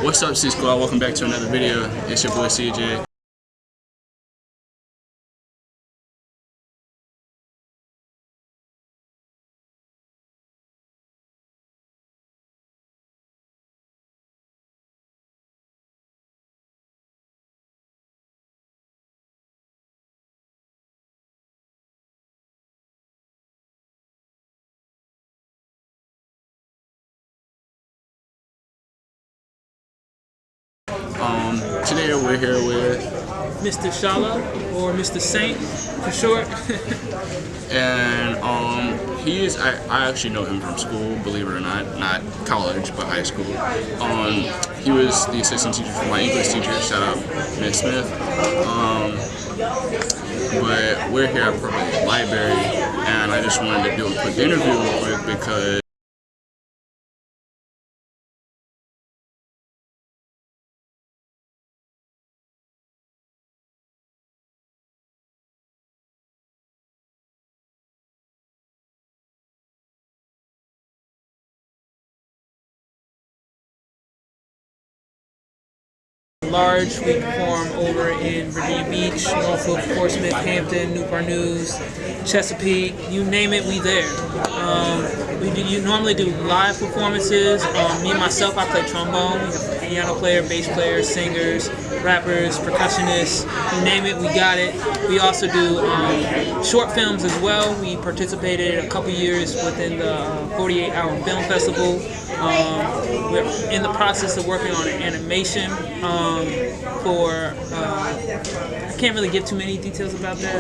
What's up, C Squad? Welcome back to another video. It's your boy CJ. Today we're here with Mr. Shala, or Mr. Saint for short. and he is I actually know him from school, believe it or not college but high school. He was the assistant teacher for my English teacher, shout out Miss Smith. But we're here at Purple Library, and I just wanted to do a quick interview real quick because Large, we perform over in Virginia Beach, Norfolk, Portsmouth, Hampton, Newport News, Chesapeake, you name it, we there. You normally do live performances. Me and myself, I play trombone. We have a piano player, bass player, singers, rappers, percussionists, you name it, we got it. We also do short films as well. We participated a couple years within the 48-hour film festival. We're in the process of working on an animation for, I can't really give too many details about that,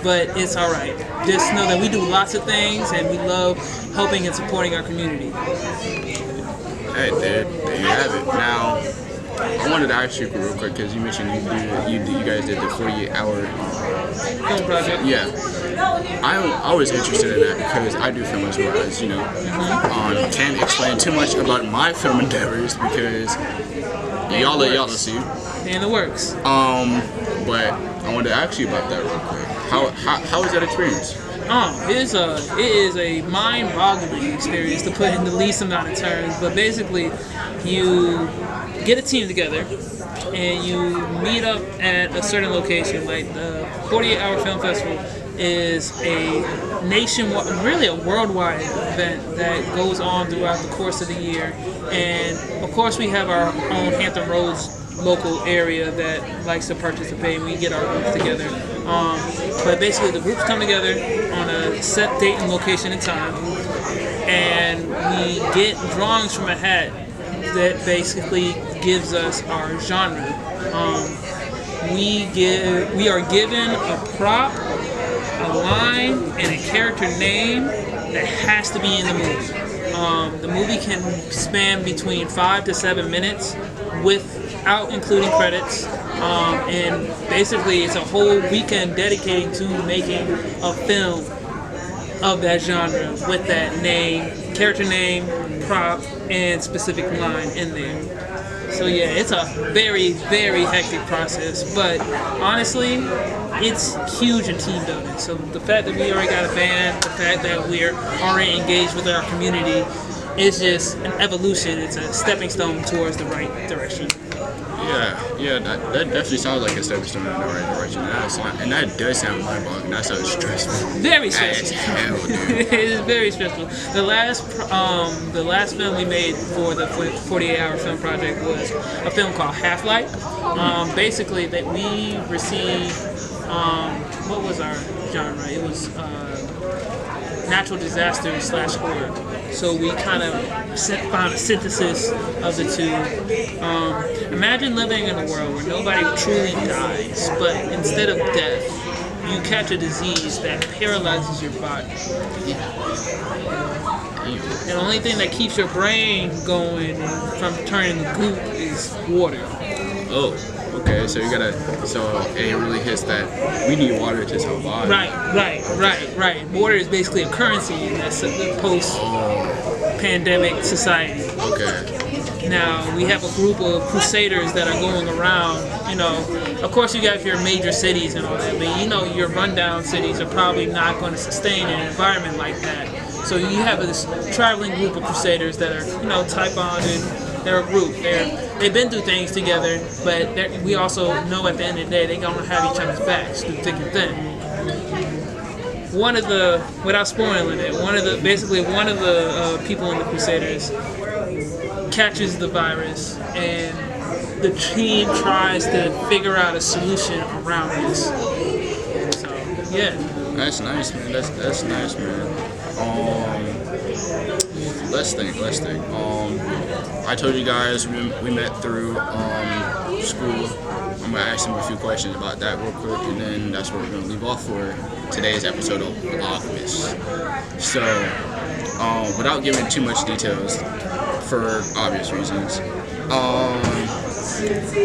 but it's alright. Just know that we do lots of things and we love helping and supporting our community. hey, there you have it. Now, I wanted to ask you real quick because you mentioned you guys did the 48-hour Film project. Yeah, I was interested in that because I do film as well, as you know. Can't explain too much about my film endeavors because y'all let see. In the works. But I wanted to ask you about that real quick. How was that experience? It is a mind-boggling experience, to put in the least amount of terms. But basically, you get a team together and you meet up at a certain location. Like the 48-hour film festival is a nationwide, really a worldwide event that goes on throughout the course of the year. And of course, we have our own Hampton Roads local area that likes to participate. We get our groups together. But basically, the groups come together on a set date and location and time, and we get drawings from a hat that basically gives us our genre. We are given a prop, a line, and a character name that has to be in the movie. The movie can span between 5 to 7 minutes without including credits. And basically it's a whole weekend dedicated to making a film of that genre with that name, character name, prop, and specific line in there. So yeah, it's a very, very hectic process, but honestly, it's huge in team building. So the fact that we already got a band, the fact that we're already engaged with our community, is just an evolution. It's a stepping stone towards the right direction. Yeah, that definitely sounds like a stepping stone in the right direction. And that does sound mind-boggling. That sounds stressful. Very stressful. As hell, dude. It is very stressful. The last film we made for the 48-hour film project was a film called Half-Life. Basically, that we received, what was our genre? It was natural disaster / horror. So we kind of found a synthesis of the two. Imagine living in a world where nobody truly dies, but instead of death, you catch a disease that paralyzes your body. And the only thing that keeps your brain going from turning to goop is water. Oh, okay. So it really hits that we need water to survive. Right. Water is basically a currency in this post-pandemic society. Okay. Now, we have a group of crusaders that are going around, of course you got your major cities and all that, but your rundown cities are probably not going to sustain an environment like that. So you have this traveling group of crusaders that are, you know, type bonded. They're a group. They've been through things together, but we also know at the end of the day they're gonna have each other's backs through thick and thin. One of the, without spoiling it, one of the people in the Crusaders catches the virus, and the team tries to figure out a solution around this. So yeah. That's nice, man. That's nice, man. Let's think. I told you guys we met through school. I'm gonna ask him a few questions about that real quick, and then that's where we're gonna leave off for today's episode of Vlogmas. So, without giving too much details, for obvious reasons,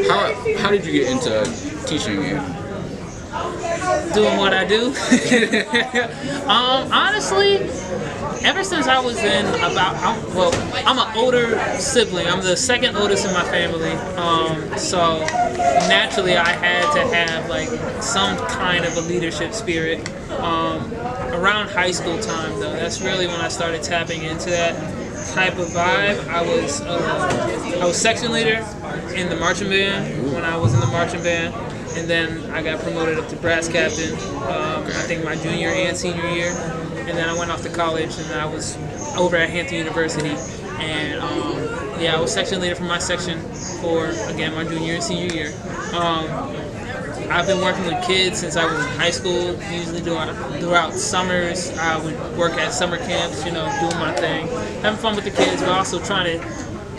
how did you get into teaching again? Doing what I do. Honestly, ever since I was in I'm an older sibling. I'm the second oldest in my family. So naturally I had to have like some kind of a leadership spirit. Around high school time though, that's really when I started tapping into that type of vibe. I was section leader in the marching band when I was in the marching band. And then I got promoted up to brass captain, I think my junior and senior year. And then I went off to college, and I was over at Hampton University. And I was section leader for my section for, again, my junior and senior year. I've been working with kids since I was in high school, usually throughout summers. I would work at summer camps, you know, doing my thing, having fun with the kids, but also trying to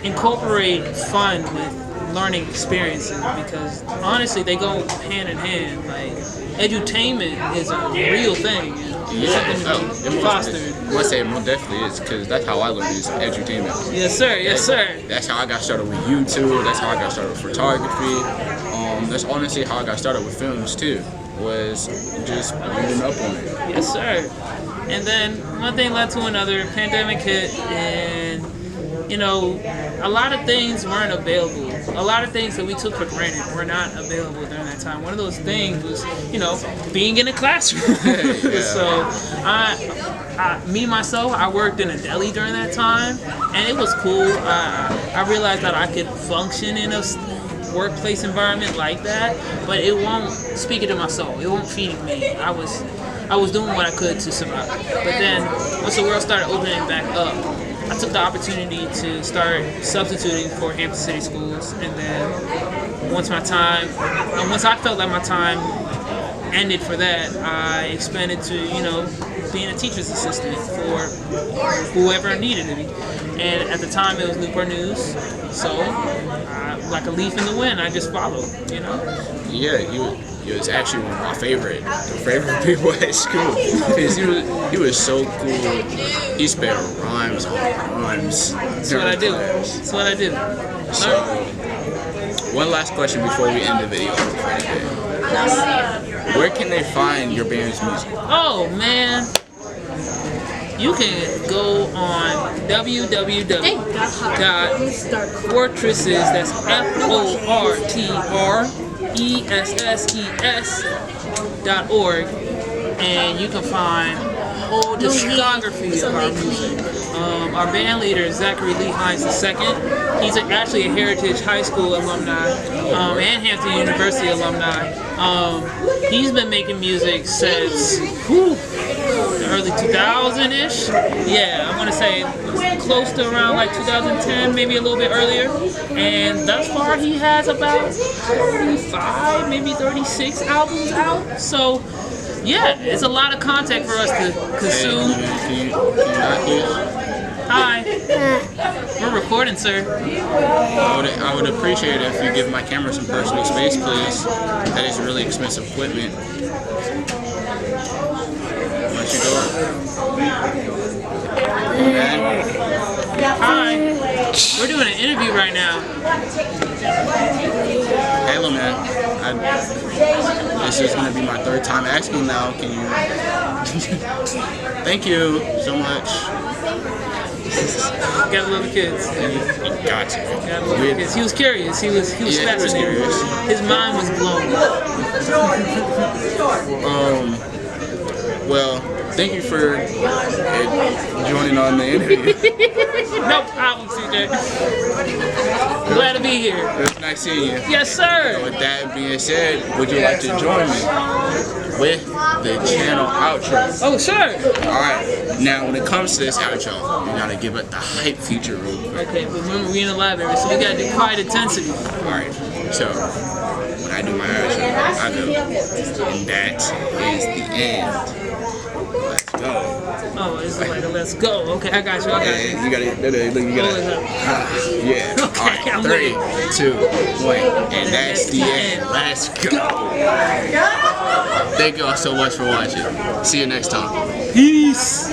incorporate fun with learning experiences, because honestly they go hand in hand. Like edutainment is a real thing. It's something to be fostered. I must say it most definitely is, because that's how I learned is edutainment. Yes sir, yes sir. That's how I got started with YouTube. That's how I got started with photography. That's honestly how I got started with films too, was just reading up on it. Yes sir. And then one thing led to another. Pandemic hit, and you know, a lot of things weren't available. A lot of things that we took for granted were not available during that time. One of those things was, you know, being in a classroom. So, myself, I worked in a deli during that time, and it was cool. I realized that I could function in a workplace environment like that, but it won't speak it to my soul. It won't feed me. I was doing what I could to survive. But then, once the world started opening back up, I took the opportunity to start substituting for Hampton City schools, and then once I felt like my time ended for that, I expanded to, you know, being a teacher's assistant for whoever needed me. And at the time it was Newport News, so like a leaf in the wind, I just followed, you know. Yeah, he was actually one of my favorite people at school, because he was so cool. He spit rhymes on rhymes. That's what I do. That's what I do. So, one last question before we end the video for today. Where can they find your band's music? Oh man, you can go on www.fortresses, that's FORTRESSES.org, and you can find a whole discography of our music. Our band leader, Zachary Lee Hines II, he's actually a Heritage High School alumni and Hampton University alumni. He's been making music since the early 2000-ish. Yeah, I want to say close to around like 2010, maybe a little bit earlier. And thus far, he has about 35, maybe 36 albums out. So, yeah, it's a lot of content for us to consume. Can you not please? Hi. We're recording, sir. I would appreciate it if you give my camera some personal space, please. That is really expensive equipment. Let you go. Hi. We're doing an interview right now. Hello, man. This is going to be my third time asking now. Can you... Thank you so much. Gotta love the kids. Gotcha. Gotta love the kids. He was curious. He was fascinated. His mind was blown. Well, thank you for joining on the interview. No problem, CJ. Glad to be here. It was nice seeing you. Yes, sir. With that being said, would you like to join me with the channel outro? Oh, sure. Alright, now when it comes to this outro, you gotta give it the hype feature real quick. Okay, but remember we in the library, so we gotta do quiet intensity. Alright, so when I do my outro, I go, and that is the end. Let's go. Oh, it's like a let's go. Okay, I got you. I got you. And you gotta, yeah. Okay, I'm Alright, 3, 2, 1, and that's the end. Let's go. Thank you all so much for watching. See you next time. Peace.